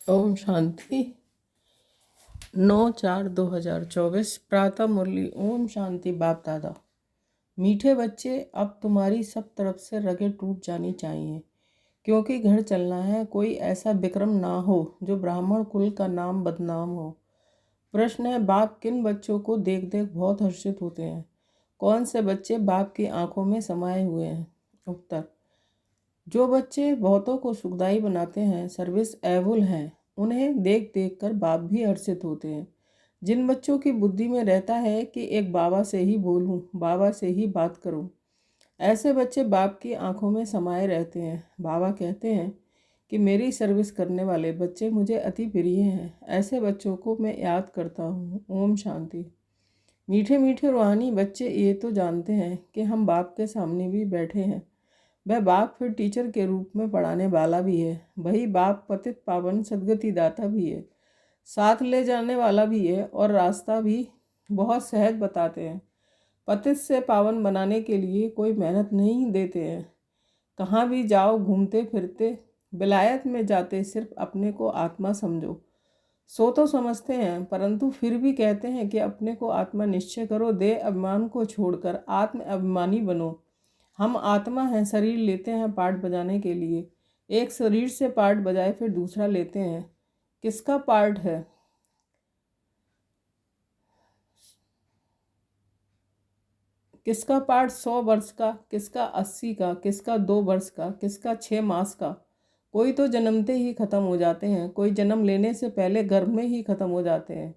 ओम शांति। 9/4/2024 प्रातः मुरली। ओम शांति। बाप दादा, मीठे बच्चे, अब तुम्हारी सब तरफ से रगें टूट जानी चाहिए, क्योंकि घर चलना है। कोई ऐसा विक्रम ना हो जो ब्राह्मण कुल का नाम बदनाम हो। प्रश्न है, बाप किन बच्चों को देख देख बहुत हर्षित होते हैं? कौन से बच्चे बाप की आंखों में समाये हुए हैं? उत्तर, जो बच्चे बहुतों को सुखदायी बनाते हैं, सर्विस एबल हैं, उन्हें देख देख कर बाप भी हर्षित होते हैं। जिन बच्चों की बुद्धि में रहता है कि एक बाबा से ही बोलूं, बाबा से ही बात करूं, ऐसे बच्चे बाप की आंखों में समाये रहते हैं। बाबा कहते हैं कि मेरी सर्विस करने वाले बच्चे मुझे अति प्रिय हैं। ऐसे बच्चों को मैं याद करता हूँ। ओम शांति। मीठे मीठे रूहानी बच्चे ये तो जानते हैं कि हम बाप के सामने भी बैठे हैं। वह बाप फिर टीचर के रूप में पढ़ाने वाला भी है। वही बाप पतित पावन सदगति दाता भी है, साथ ले जाने वाला भी है, और रास्ता भी बहुत सहज बताते हैं। पतित से पावन बनाने के लिए कोई मेहनत नहीं देते हैं। कहाँ भी जाओ, घूमते फिरते, विलायत में जाते, सिर्फ अपने को आत्मा समझो। सो तो समझते हैं, परंतु फिर भी कहते हैं कि अपने को आत्मा निश्चय करो। देह अभिमान को छोड़कर आत्म अभिमानी बनो। हम आत्मा हैं, शरीर लेते हैं पार्ट बजाने के लिए। एक शरीर से पार्ट बजाए फिर दूसरा लेते हैं। किसका पार्ट है? किसका पार्ट 100 वर्ष का, किसका 80 का, किसका 2 वर्ष का, किसका 6 मास का। कोई तो जन्मते ही ख़त्म हो जाते हैं, कोई जन्म लेने से पहले गर्भ में ही ख़त्म हो जाते हैं।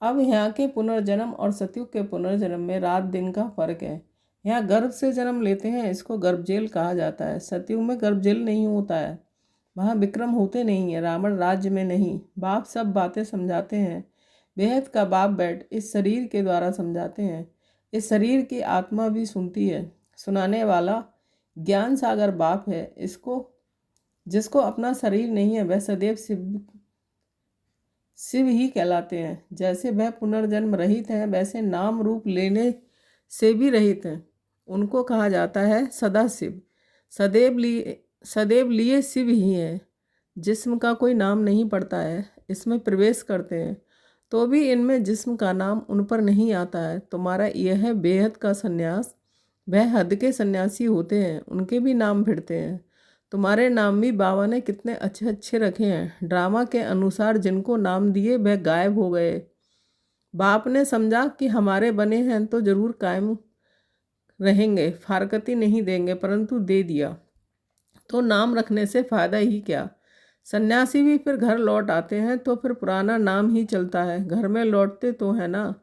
अब यहाँ के पुनर्जन्म और सतयुग के पुनर्जन्म में रात दिन का फर्क है। यहाँ गर्भ से जन्म लेते हैं, इसको गर्भजेल कहा जाता है। सतयुग में गर्भजेल नहीं होता है, वहाँ विक्रम होते नहीं है, रावण राज्य में नहीं। बाप सब बातें समझाते हैं। बेहद का बाप बैठ इस शरीर के द्वारा समझाते हैं। इस शरीर की आत्मा भी सुनती है। सुनाने वाला ज्ञान सागर बाप है। जिसको अपना शरीर नहीं है, वह सदैव शिव ही कहलाते हैं। जैसे वह पुनर्जन्म रहित हैं, वैसे नाम रूप लेने से भी रहित हैं। उनको कहा जाता है सदा शिव। सदैव लिए शिव ही हैं। जिस्म का कोई नाम नहीं पड़ता है, इसमें प्रवेश करते हैं तो भी इनमें जिस्म का नाम उन पर नहीं आता है। तुम्हारा यह है बेहद का सन्यास। वह हद के सन्यासी होते हैं, उनके भी नाम भिड़ते हैं। तुम्हारे नाम भी बाबा ने कितने अच्छे अच्छे रखे हैं। ड्रामा के अनुसार जिनको नाम दिए वह गायब हो गए। बाप ने समझा कि हमारे बने हैं तो जरूर कायम रहेंगे, फारकती नहीं देंगे, परंतु दे दिया तो नाम रखने से फ़ायदा ही क्या। सन्यासी भी फिर घर लौट आते हैं तो फिर पुराना नाम ही चलता है। घर में लौटते तो है ना।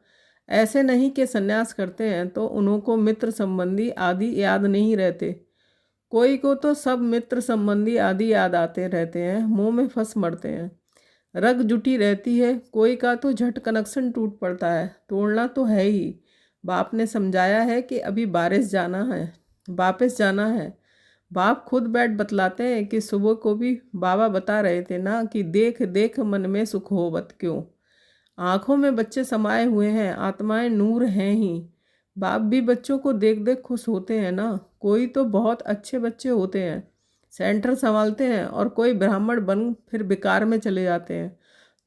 ऐसे नहीं कि सन्यास करते हैं तो उनको मित्र संबंधी आदि याद नहीं रहते। कोई को तो सब मित्र संबंधी आदि याद आते रहते हैं, मुंह में फंस मरते हैं। रग जुटी रहती है, कोई का तो झट कनेक्शन टूट पड़ता है। तोड़ना तो है ही। बाप ने समझाया है कि अभी वापस जाना है। बाप खुद बैठ बतलाते हैं कि सुबह को भी बाबा बता रहे थे ना कि देख देख मन में सुख हो बत क्यों। आँखों में बच्चे समाये हुए हैं, आत्माएं नूर हैं ही। बाप भी बच्चों को देख देख खुश होते हैं ना। कोई तो बहुत अच्छे बच्चे होते हैं, सेंटर संभालते हैं, और कोई ब्राह्मण बन फिर बेकार में चले जाते हैं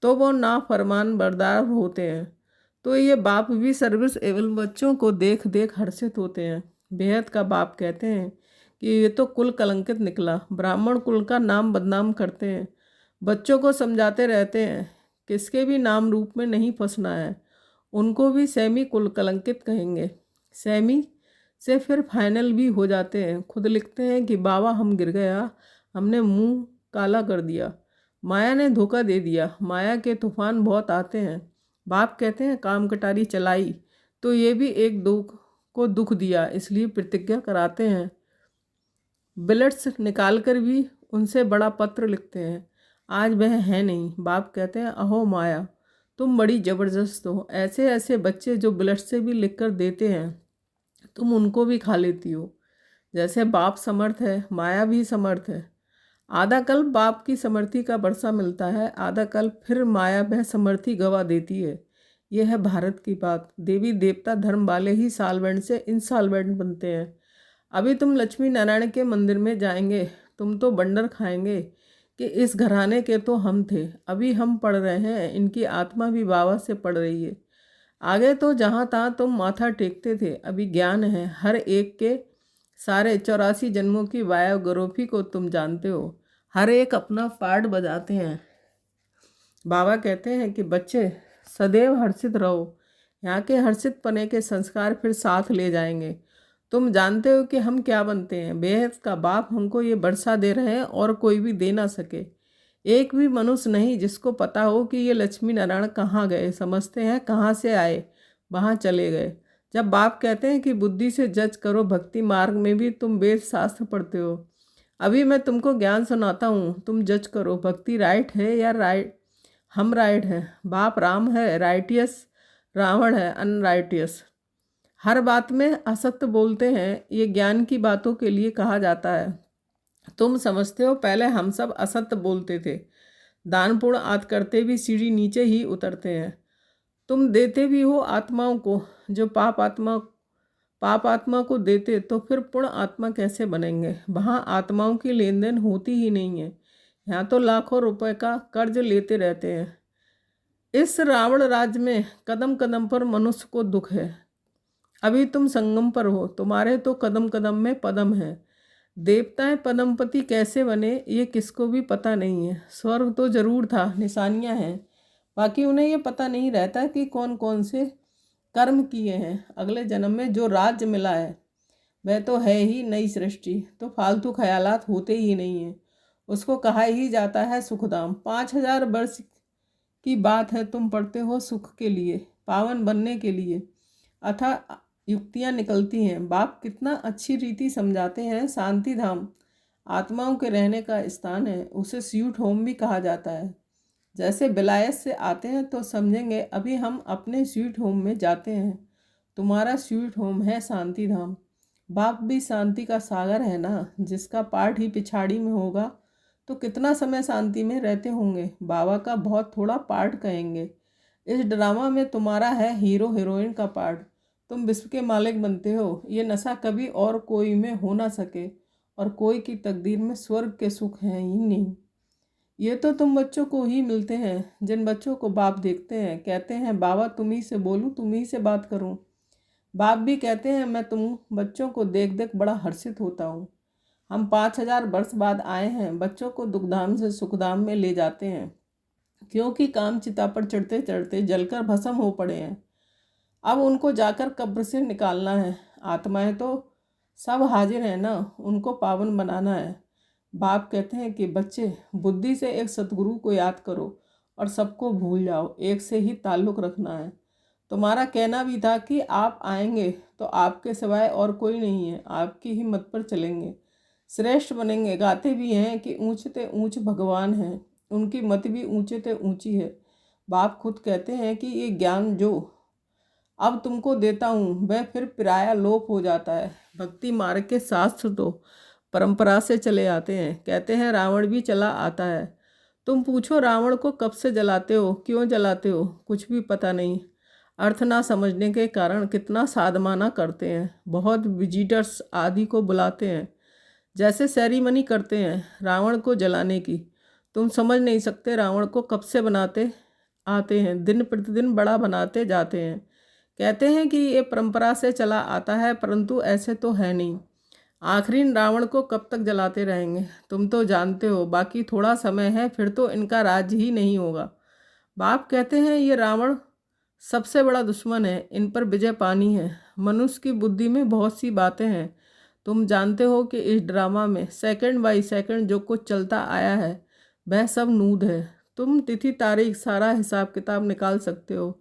तो वो ना फरमान बरदार होते हैं। तो ये बाप भी सर्विस एवल बच्चों को देख देख हर्षित होते हैं। बेहद का बाप कहते हैं कि ये तो कुल कलंकित निकला, ब्राह्मण कुल का नाम बदनाम करते हैं। बच्चों को समझाते रहते हैं किसके भी नाम रूप में नहीं फंसना है। उनको भी सेमी कुल कलंकित कहेंगे। सेमी से फिर फाइनल भी हो जाते हैं। खुद लिखते हैं कि बाबा हम गिर गया, हमने मुंह काला कर दिया, माया ने धोखा दे दिया। माया के तूफान बहुत आते हैं। बाप कहते हैं काम कटारी चलाई तो ये भी एक दुख दिया, इसलिए प्रतिज्ञा कराते हैं। बिलेट्स निकाल कर भी उनसे बड़ा पत्र लिखते हैं। आज वह है नहीं। बाप कहते हैं अहो माया, तुम बड़ी ज़बरदस्त हो। ऐसे ऐसे बच्चे जो बिलेट से भी लिख कर देते हैं, तुम उनको भी खा लेती हो। जैसे बाप समर्थ है, माया भी समर्थ है। आधा कल्प बाप की समर्थी का बरसा मिलता है, आधा कल्प फिर माया वह समर्थी गवा देती है। यह है भारत की बात। देवी देवता धर्म वाले ही साल्वेंट से इंसॉल्वेंट बनते हैं। अभी तुम लक्ष्मी नारायण के मंदिर में जाएंगे, तुम तो बंडर खाएंगे कि इस घराने के तो हम थे, अभी हम पढ़ रहे हैं, इनकी आत्मा भी बाबा से पढ़ रही है। आगे तो जहाँ तहाँ तुम माथा टेकते थे, अभी ज्ञान है। हर एक के सारे 84 जन्मों की बायोग्राफी को तुम जानते हो। हर एक अपना पार्ट बजाते हैं। बाबा कहते हैं कि बच्चे सदैव हर्षित रहो, यहाँ के हर्षित पने के संस्कार फिर साथ ले जाएंगे। तुम जानते हो कि हम क्या बनते हैं। बेहद का बाप हमको ये बरसा दे रहे हैं और कोई भी दे ना सके। एक भी मनुष्य नहीं जिसको पता हो कि ये लक्ष्मी नारायण कहाँ गए। समझते हैं कहाँ से आए, वहाँ चले गए। जब बाप कहते हैं कि बुद्धि से जज करो, भक्ति मार्ग में भी तुम वेद शास्त्र पढ़ते हो। अभी मैं तुमको ज्ञान सुनाता हूँ, तुम जज करो भक्ति राइट है या राइट, हम राइट हैं। बाप राम है राइटियस, रावण है अनराइटियस। हर बात में असत्य बोलते हैं, ये ज्ञान की बातों के लिए कहा जाता है। तुम समझते हो पहले हम सब असत्य बोलते थे। दान पुण्य आदि करते भी सीढ़ी नीचे ही उतरते हैं। तुम देते भी हो आत्माओं को, जो पाप आत्मा को देते तो फिर पुण्य आत्मा कैसे बनेंगे। वहाँ आत्माओं की लेन देन होती ही नहीं है। यहाँ तो लाखों रुपए का कर्ज लेते रहते हैं। इस रावण राज्य में कदम कदम पर मनुष्य को दुख है। अभी तुम संगम पर हो, तुम्हारे तो कदम कदम में पदम है। देवताएं पदमपति कैसे बने ये किसको भी पता नहीं है। स्वर्ग तो जरूर था, निशानियां हैं, बाकी उन्हें ये पता नहीं रहता कि कौन कौन से कर्म किए हैं। अगले जन्म में जो राज्य मिला है वह तो है ही नई सृष्टि, तो फालतू ख्यालात होते ही नहीं हैं। उसको कहा ही जाता है सुखधाम। 5000 वर्ष की बात है, तुम पढ़ते हो सुख के लिए, पावन बनने के लिए। अथा युक्तियाँ निकलती हैं। बाप कितना अच्छी रीति समझाते हैं। शांति धाम आत्माओं के रहने का स्थान है, उसे स्वीट होम भी कहा जाता है। जैसे विलायत से आते हैं तो समझेंगे अभी हम अपने स्वीट होम में जाते हैं। तुम्हारा स्वीट होम है शांति धाम। बाप भी शांति का सागर है ना, जिसका पार्ट ही पिछाड़ी में होगा तो कितना समय शांति में रहते होंगे। बाबा का बहुत थोड़ा पार्ट कहेंगे। इस ड्रामा में तुम्हारा है हीरो हीरोइन का पार्ट। तुम विश्व के मालिक बनते हो। ये नशा कभी और कोई में हो ना सके, और कोई की तकदीर में स्वर्ग के सुख हैं ही नहीं। ये तो तुम बच्चों को ही मिलते हैं। जिन बच्चों को बाप देखते हैं कहते हैं बाबा तुम ही से बोलूं, तुम ही से बात करूं। बाप भी कहते हैं मैं तुम बच्चों को देख देख बड़ा हर्षित होता हूँ। हम 5000 वर्ष बाद आए हैं। बच्चों को दुखधाम से सुखधाम में ले जाते हैं, क्योंकि काम चिता पर चढ़ते चढ़ते जलकर भस्म हो पड़े हैं। अब उनको जाकर कब्र से निकालना है। आत्माएं तो सब हाजिर हैं ना, उनको पावन बनाना है। बाप कहते हैं कि बच्चे बुद्धि से एक सतगुरु को याद करो और सबको भूल जाओ, एक से ही ताल्लुक़ रखना है। तुम्हारा कहना भी था कि आप आएंगे तो आपके सिवाय और कोई नहीं है, आपकी ही मत पर चलेंगे, श्रेष्ठ बनेंगे। गाते भी हैं कि ऊंचते ऊंच भगवान हैं, उनकी मत भी ऊंचते ऊंची है। बाप खुद कहते हैं कि ये ज्ञान जो अब तुमको देता हूँ वह फिर पराया लोप हो जाता है। भक्ति मार्ग के शास्त्र तो परंपरा से चले आते हैं। कहते हैं रावण भी चला आता है। तुम पूछो रावण को कब से जलाते हो, क्यों जलाते हो, कुछ भी पता नहीं। अर्थ ना समझने के कारण कितना साधमाना करते हैं। बहुत विजिटर्स आदि को बुलाते हैं, जैसे सेरेमनी करते हैं रावण को जलाने की। तुम समझ नहीं सकते रावण को कब से बनाते आते हैं, दिन प्रतिदिन बड़ा बनाते जाते हैं। कहते हैं कि ये परंपरा से चला आता है, परंतु ऐसे तो है नहीं। आखिरी रावण को कब तक जलाते रहेंगे तुम तो जानते हो। बाकी थोड़ा समय है, फिर तो इनका राज्य ही नहीं होगा। बाप कहते हैं ये रावण सबसे बड़ा दुश्मन है, इन पर विजय पानी है। मनुष्य की बुद्धि में बहुत सी बातें हैं। तुम जानते हो कि इस ड्रामा में सेकंड बाई सेकंड जो कुछ चलता आया है वह सब नूद है। तुम तिथि तारीख सारा हिसाब किताब निकाल सकते हो,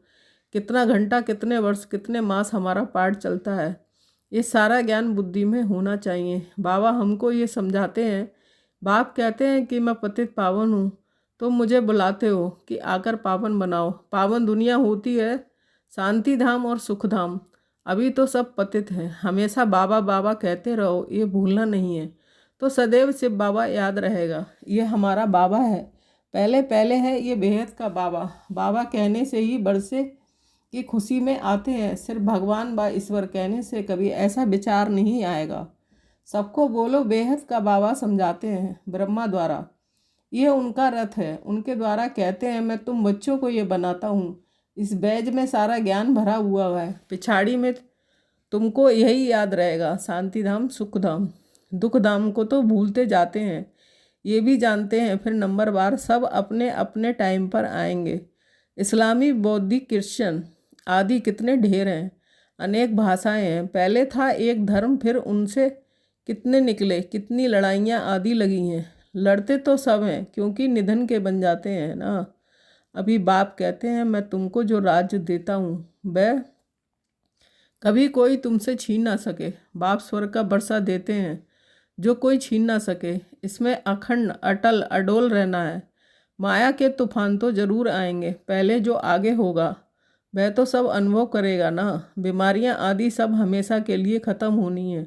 कितना घंटा, कितने वर्ष, कितने मास हमारा पाठ चलता है। ये सारा ज्ञान बुद्धि में होना चाहिए। बाबा हमको ये समझाते हैं। बाप कहते हैं कि मैं पतित पावन हूँ, तुम मुझे बुलाते हो कि आकर पावन बनाओ। पावन दुनिया होती है शांति धाम और सुख धाम। अभी तो सब पतित हैं। हमेशा बाबा बाबा कहते रहो, ये भूलना नहीं है, तो सदैव शिव बाबा याद रहेगा। ये हमारा बाबा है, पहले पहले है ये बेहद का बाबा। बाबा कहने से ही बरसे की खुशी में आते हैं। सिर्फ भगवान व ईश्वर कहने से कभी ऐसा विचार नहीं आएगा। सबको बोलो बेहद का बाबा समझाते हैं ब्रह्मा द्वारा। ये उनका रथ है। उनके द्वारा कहते हैं मैं तुम बच्चों को ये बनाता हूँ। इस बैज में सारा ज्ञान भरा हुआ है। पिछाड़ी में तुमको यही याद रहेगा, शांति धाम सुख धाम। दुख धाम को तो भूलते जाते हैं, ये भी जानते हैं फिर नंबर बार सब अपने अपने टाइम पर आएंगे। इस्लामी, बौद्धिक, क्रिश्चियन आदि कितने ढेर हैं, अनेक भाषाएं हैं। पहले था एक धर्म, फिर उनसे कितने निकले, कितनी लड़ाइयाँ आदि लगी हैं। लड़ते तो सब हैं क्योंकि निधन के बन जाते हैं ना। अभी बाप कहते हैं मैं तुमको जो राज्य देता हूँ वह कभी कोई तुमसे छीन ना सके। बाप स्वर्ग का बरसा देते हैं जो कोई छीन ना सके। इसमें अखंड अटल अडोल रहना है। माया के तूफान तो जरूर आएंगे, पहले जो आगे होगा वह तो सब अनुभव करेगा ना। बीमारियां आदि सब हमेशा के लिए ख़त्म होनी है,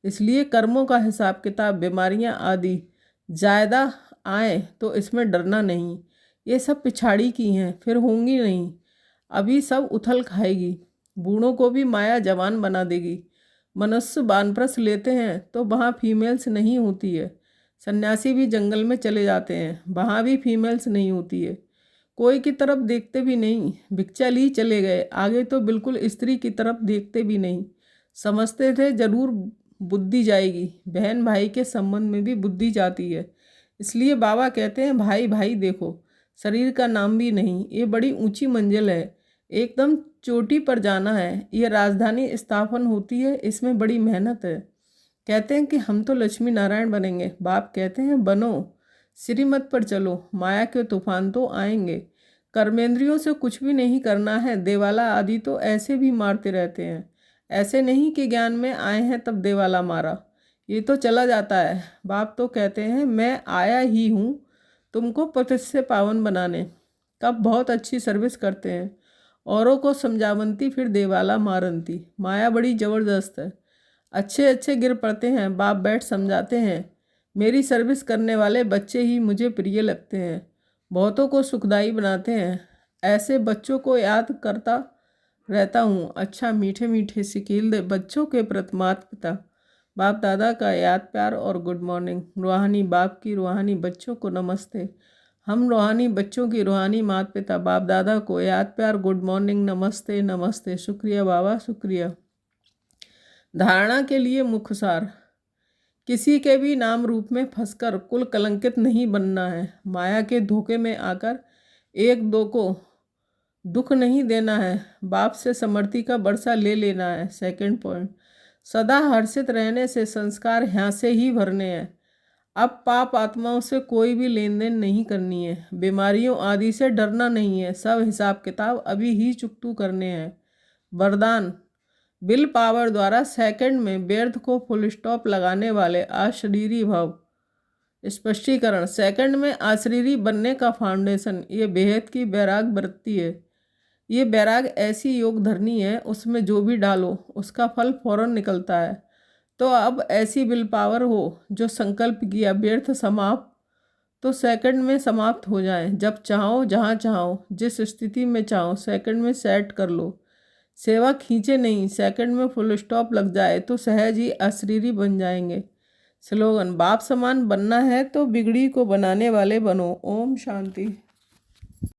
इसलिए कर्मों का हिसाब किताब, बीमारियां आदि ज़्यादा आए तो इसमें डरना नहीं। ये सब पिछाड़ी की हैं, फिर होंगी नहीं। अभी सब उथल खाएगी। बूढ़ों को भी माया जवान बना देगी। मनुष्य वानप्रस्थ लेते हैं तो वहाँ फीमेल्स नहीं होती है। सन्यासी भी जंगल में चले जाते हैं, वहाँ भी फीमेल्स नहीं होती है। कोई की तरफ देखते भी नहीं, भिक्षा ली चले गए, आगे तो बिल्कुल स्त्री की तरफ देखते भी नहीं। समझते थे जरूर बुद्धि जाएगी। बहन भाई के संबंध में भी बुद्धि जाती है। इसलिए बाबा कहते हैं भाई भाई देखो, शरीर का नाम भी नहीं। ये बड़ी ऊंची मंजिल है, एकदम चोटी पर जाना है। ये राजधानी स्थापन होती है, इसमें बड़ी मेहनत है। कहते हैं कि हम तो लक्ष्मी नारायण बनेंगे। बाप कहते हैं बनो, श्रीमत पर चलो, माया के तूफान तो आएंगे। कर्मेंद्रियों से कुछ भी नहीं करना है। देवाला आदि तो ऐसे भी मारते रहते हैं, ऐसे नहीं कि ज्ञान में आए हैं तब देवाला मारा, ये तो चला जाता है। बाप तो कहते हैं मैं आया ही हूँ तुमको पतित से पावन बनाने। कब बहुत अच्छी सर्विस करते हैं, औरों को समझावंती फिर देवाला मारंती। माया बड़ी ज़बरदस्त है, अच्छे अच्छे गिर पड़ते हैं। बाप बैठ समझाते हैं मेरी सर्विस करने वाले बच्चे ही मुझे प्रिय लगते हैं, बहुतों को सुखदाई बनाते हैं। ऐसे बच्चों को याद करता रहता हूँ। अच्छा मीठे मीठे सिकील दे बच्चों के प्रति माता पिता बाप दादा का याद प्यार और गुड मॉर्निंग। रूहानी बाप की रूहानी बच्चों को नमस्ते। हम रूहानी बच्चों की रूहानी माता पिता बाप दादा को याद प्यार गुड मॉर्निंग, नमस्ते नमस्ते। शुक्रिया बाबा शुक्रिया। धारणा के लिए मुख्य सार, किसी के भी नाम रूप में फंसकर कुल कलंकित नहीं बनना है। माया के धोखे में आकर एक दो को दुख नहीं देना है। बाप से समृद्धि का बरसा ले लेना है। सेकंड पॉइंट, सदा हर्षित रहने से संस्कार यहाँ से ही भरने हैं। अब पाप आत्माओं से कोई भी लेन देन नहीं करनी है। बीमारियों आदि से डरना नहीं है। सब हिसाब किताब अभी ही चुकतू करने हैं। वरदान, विल पावर द्वारा सेकंड में व्यर्थ को फुल स्टॉप लगाने वाले अशरीरी भाव। स्पष्टीकरण, सेकंड में अशरीरी बनने का फाउंडेशन ये बेहद की बैराग वृत्ति है। ये बैराग ऐसी योग धरनी है, उसमें जो भी डालो उसका फल फौरन निकलता है। तो अब ऐसी विल पावर हो जो संकल्प किया व्यर्थ समाप्त तो सेकंड में समाप्त हो जाए। जब चाहो, जहाँ चाहो, जिस स्थिति में चाहो सेकंड में सेट कर लो। सेवा खींचे नहीं, सेकंड में फुल स्टॉप लग जाए तो सहज ही अशरीरी बन जाएंगे। स्लोगन, बाप समान बनना है तो बिगड़ी को बनाने वाले बनो। ओम शांति।